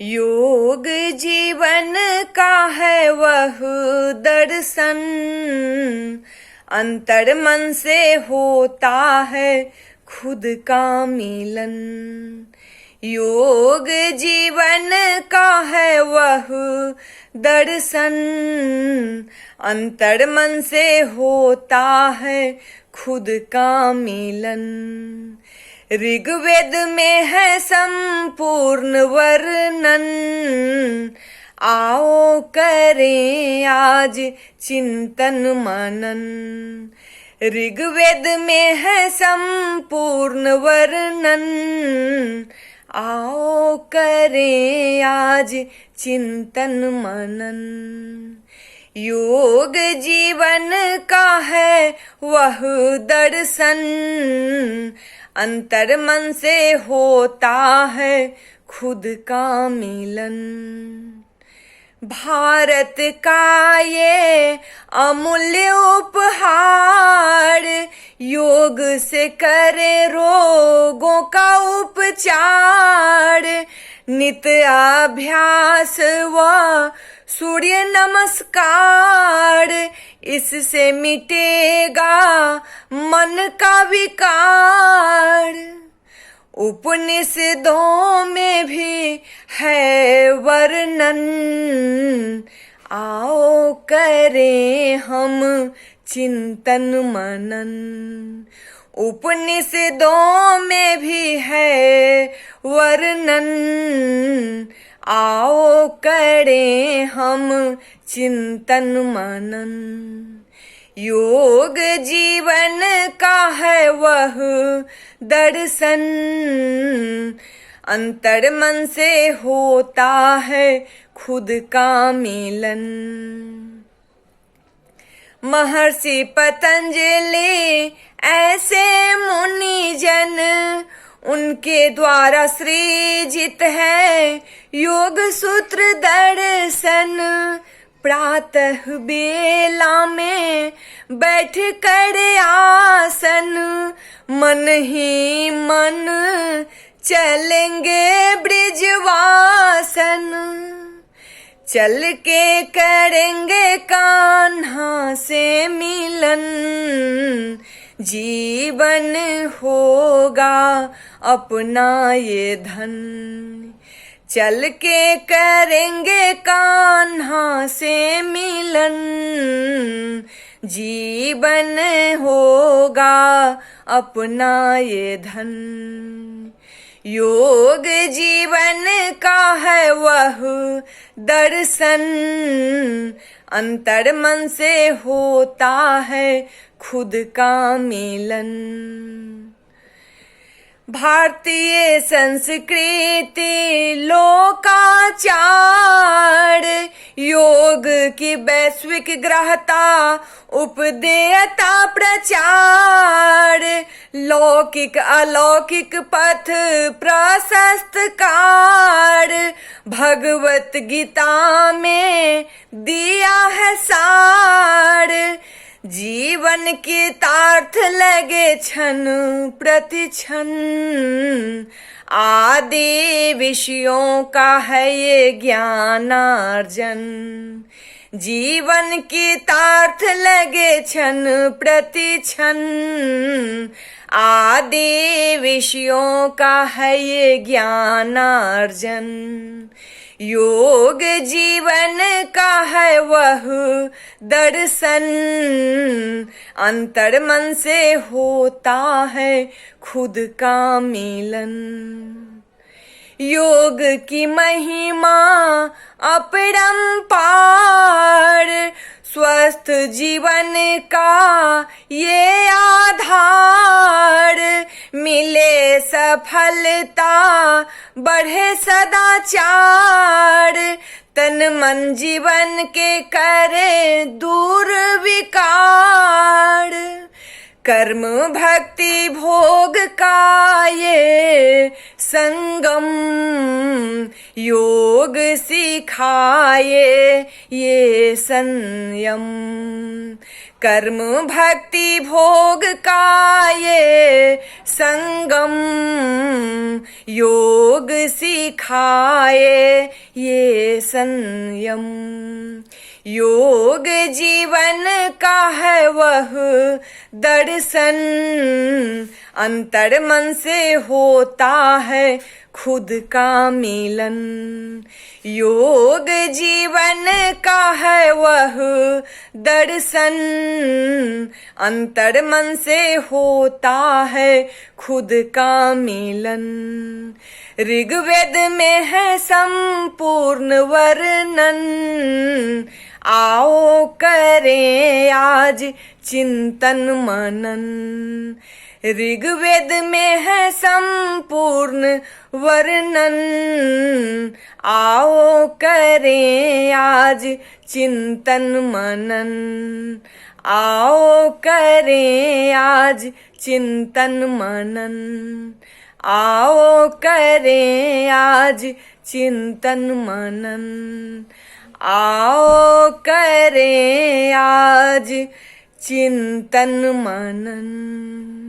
योग जीवन का है वह दर्शन, अंतर मन से होता है खुद का मिलन। योग जीवन का है वह दर्शन, अंतर मन से होता है खुद का मिलन। ऋग्वेद में है संपूर्ण वर्णन, आओ करें आज चिंतन मनन। ऋग्वेद में है संपूर्ण वर्णन, आओ करें आज चिंतन मनन। योग जीवन का है वह दर्शन, अंतर मन से होता है खुद का मिलन। भारत का ये अमूल्य उपहार, योग से करे रोगों का उपचार। नित्य अभ्यास व सूर्य नमस्कार, इससे मिटेगा मन का विकार। उपनिषदों में भी है वर्णन, आओ करें हम चिंतन मनन। उपनिषदों में भी है वर्णन, आओ करें हम चिंतन मनन। योग जीवन का है वह दर्शन, अंतर मन से होता है खुद का मिलन। महर्षि पतंजलि ऐसे मुनि जन, उनके द्वारा सृजित है योग सूत्र दर्शन। प्रातः बेला में बैठ कर आसन, मन ही मन चलेंगे ब्रिजवासन। चल के करेंगे कान्हा से मिलन, जीवन होगा अपना ये धन। चल के करेंगे कान्हा से मिलन, जीवन होगा अपना ये धन। योग जीवन का है वह दर्शन, अंतर मन से होता है खुद का मिलन। भारतीय संस्कृति लोकाचार, योग की वैश्विक ग्रहता उपदेयता प्रचार। लौकिक अलौकिक पथ प्रशस्त कार, भगवत गीता में दिया है सार। जीवन की तार्थ लगे क्षण प्रति क्षण, आदि विषयों का है ये ज्ञानार्जन। जीवन की तार्थ लगे क्षण प्रति क्षण, आदि विषयों का है ये ज्ञानार्जन। योग जीवन का है वह दर्शन, अंतर मन से होता है खुद का मिलन। योग की महिमा अपरंपार, स्वस्थ जीवन का ये आधार। मिले सफलता बढ़े सदाचार, तन मन जीवन के करे दूर विकार। कर्म भक्ति भोग का ये संगम, योग योग सिखाए ये संयम, कर्म भक्ति भोग का ये संगम, योग सिखाए ये संयम। योग जीवन का है वह दर्शन, अंतर मन से होता है खुद का मिलन। योग जीवन का है वह दर्शन, अंतर मन से होता है खुद का मिलन। ऋग्वेद में है संपूर्ण वर्णन, आओ करें आज चिंतन मनन। ऋग्वेद में है संपूर्ण वर्णन, आओ करें आज चिंतन मनन। आओ करें आज चिंतन मनन, आओ करें आज चिंतन मनन, आओ करें आज चिंतन मनन।